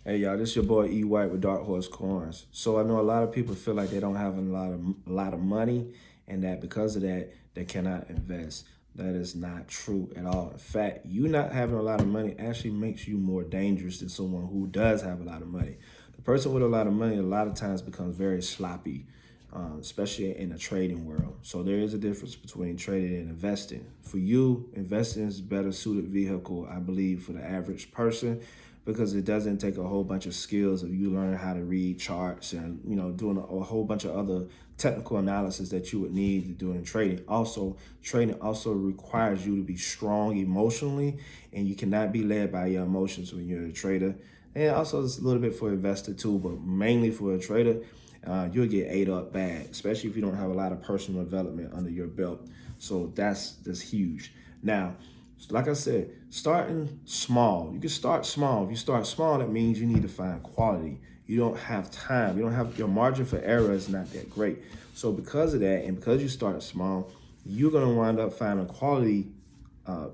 Hey y'all, this your boy E White with Dark Horse Coins. So I know a lot of people feel like they don't have a lot of money, and that because of that they cannot invest. That is not true at all. In fact, you not having a lot of money actually makes you more dangerous than someone who does have a lot of money. The person with a lot of money a lot of times becomes very sloppy, especially in the trading world. So there is a difference between trading and investing. For you, investing is a better suited vehicle, I believe, for the average person because it doesn't take a whole bunch of skills of you learning how to read charts and doing a whole bunch of other technical analysis that you would need to do in trading. Also, trading also requires you to be strong emotionally, and you cannot be led by your emotions when you're a trader. And also, it's a little bit for investor too, but mainly for a trader, you'll get ate up bad, especially if you don't have a lot of personal development under your belt. So that's huge. Now, like I said, starting small. You can start small. If you start small, that means you need to find quality. You don't have time. You don't have your margin for error is not that great. So because of that, and because you start small, you're gonna wind up finding quality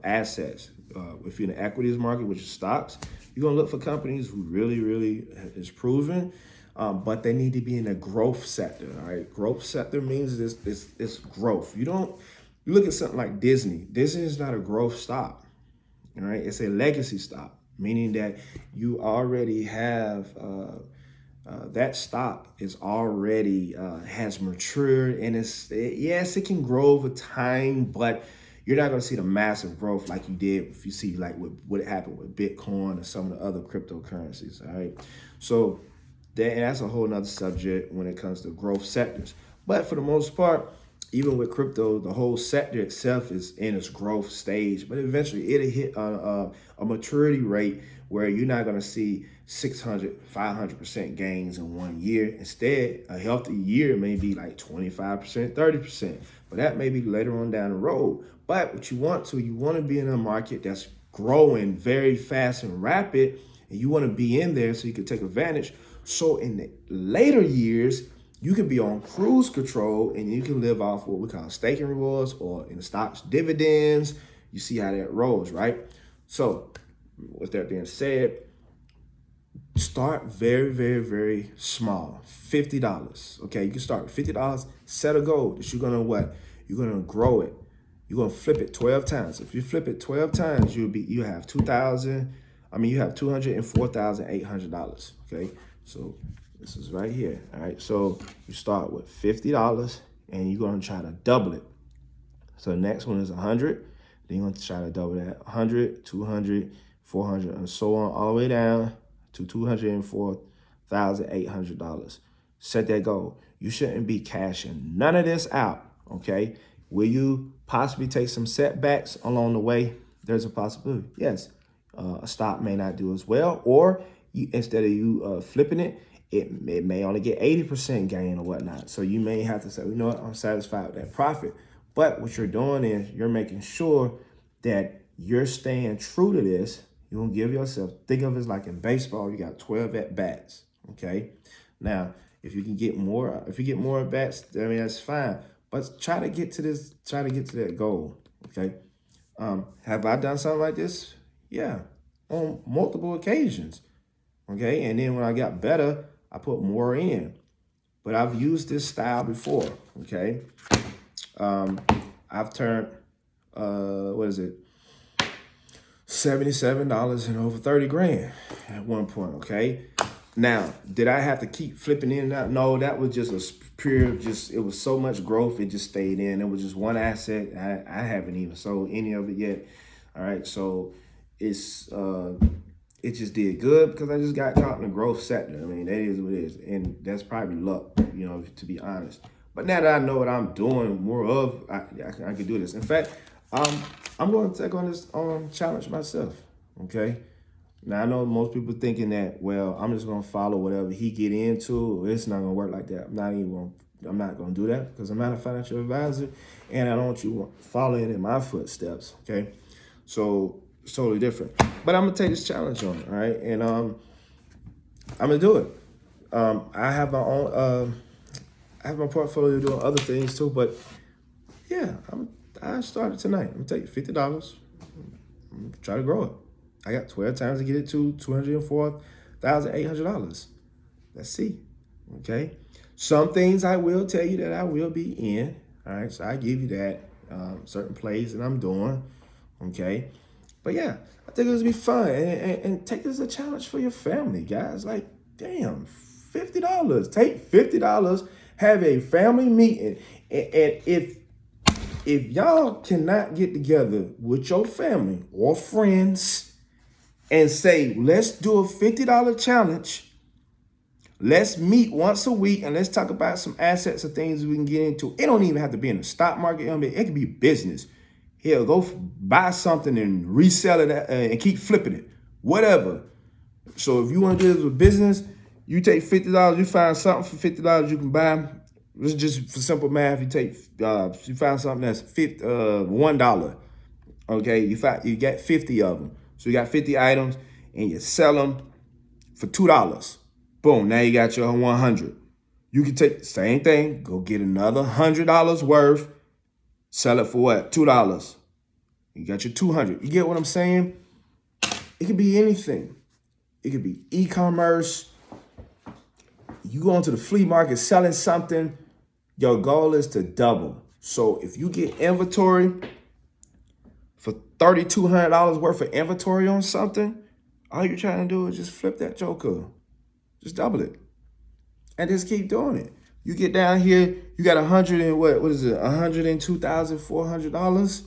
assets. If you're in the equities market, which is stocks, you're gonna look for companies who really is proven, but they need to be in a growth sector. All right, growth sector means this growth. You look at something like Disney. Disney is not a growth stock. All right, it's a legacy stock, meaning that you already have that stock is already has matured, and yes, it can grow over time, but you're not going to see the massive growth like you did if you see like what happened with Bitcoin or some of the other cryptocurrencies. All right, so that's a whole nother subject when it comes to growth sectors. But for the most part, even with crypto, the whole sector itself is in its growth stage, but eventually it'll hit a maturity rate where you're not going to see 600, 500% gains in 1 year. Instead, a healthy year may be like 25%, 30%, but that may be later on down the road. But what you want to be in a market that's growing very fast and rapid, and you want to be in there so you can take advantage. So in the later years, you can be on cruise control and you can live off what we call staking rewards or in the stocks dividends. You see how that rolls, right? So with that being said, start very small. $50. Okay, you can start with $50. Set a goal that you're gonna what? You're gonna grow it. You're gonna flip it 12 times. If you flip it 12 times, you have 2,000. You have $204,800. Okay, so this is right here. All right, so you start with $50 and you're gonna try to double it. So the next one is 100. Then you're gonna try to double that 100, 200, 400, and so on, all the way down to $204,800. Set that goal. You shouldn't be cashing none of this out. Okay. Will you possibly take some setbacks along the way? There's a possibility. Yes. A stock may not do as well, or instead of you flipping it, it may only get 80% gain or whatnot. So you may have to say, you know what, I'm satisfied with that profit. But what you're doing is you're making sure that you're staying true to this. You're gonna give yourself, think of it as like in baseball, you got 12 at bats. Okay. Now, if you get more at bats, that's fine. But try to get to that goal. Okay. Have I done something like this? Yeah, on multiple occasions. Okay, and then when I got better, I put more in. But I've used this style before. Okay, I've turned what is it, $77 and over 30 grand at one point. Okay, now did I have to keep flipping in and out? No, that was just a pure. It was so much growth. It just stayed in. It was just one asset. I haven't even sold any of it yet. All right, so it's it just did good because I just got caught in the growth sector. That is what it is, and that's probably luck, to be honest. But now that I know what I'm doing more of, I can do this. In fact, I'm going to take on this challenge myself. Okay. Now I know most people thinking that, well, I'm just going to follow whatever he get into. It's not going to work like that. I'm not going to do that because I'm not a financial advisor, and I don't want you following in my footsteps. Okay. So it's totally different. But I'm gonna take this challenge on, all right? And I'm gonna do it. I have my own I have my portfolio doing other things too, but yeah, I started tonight. I'm gonna take $50, try to grow it. I got 12 times to get it to 204 $1,800. Let's see. Okay. Some things I will tell you that I will be in. All right. So I give you that. Certain plays that I'm doing. Okay. But yeah, I think it'll be fun. And take this as a challenge for your family, guys. Like, damn, $50. Take $50, have a family meeting. And if y'all cannot get together with your family or friends and say, let's do a $50 challenge, let's meet once a week and let's talk about some assets or things we can get into. It don't even have to be in the stock market. It can be business. Hell, go buy something and resell it and keep flipping it, whatever. So if you want to do this with business, you take $50, you find something for $50 you can buy. This is just for simple math. You find something that's $1. Okay, you get 50 of them. So you got 50 items and you sell them for $2. Boom, now you got your 100. You can take the same thing, go get another $100 worth, sell it for what? $2. You got your 200. You get what I'm saying? It could be anything. It could be e-commerce. You go into the flea market selling something, your goal is to double. So if you get inventory for $3,200 worth of inventory on something, all you're trying to do is just flip that joker. Just double it. And just keep doing it. You get down here, you got $102,400.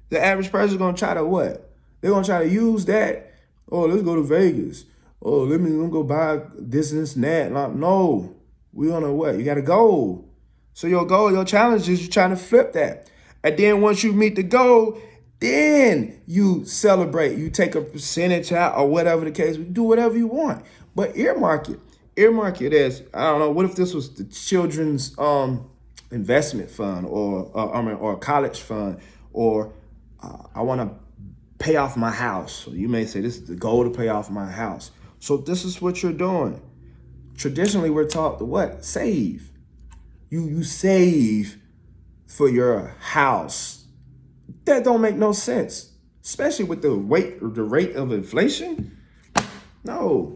The average person is gonna try to what? They're gonna try to use that. Oh, let's go to Vegas. Oh, let me go buy this and that. No, we on a what? You got a goal. So your goal, your challenge is you're trying to flip that. And then once you meet the goal, then you celebrate. You take a percentage out or whatever the case. Do whatever you want. But earmark it. Earmark it as, I don't know, what if this was the children's investment fund or a college fund, or I want to pay off my house. So you may say this is the goal to pay off my house. So this is what you're doing. Traditionally, we're taught to what? Save. You save for your house. That don't make no sense, especially with the rate of inflation. No.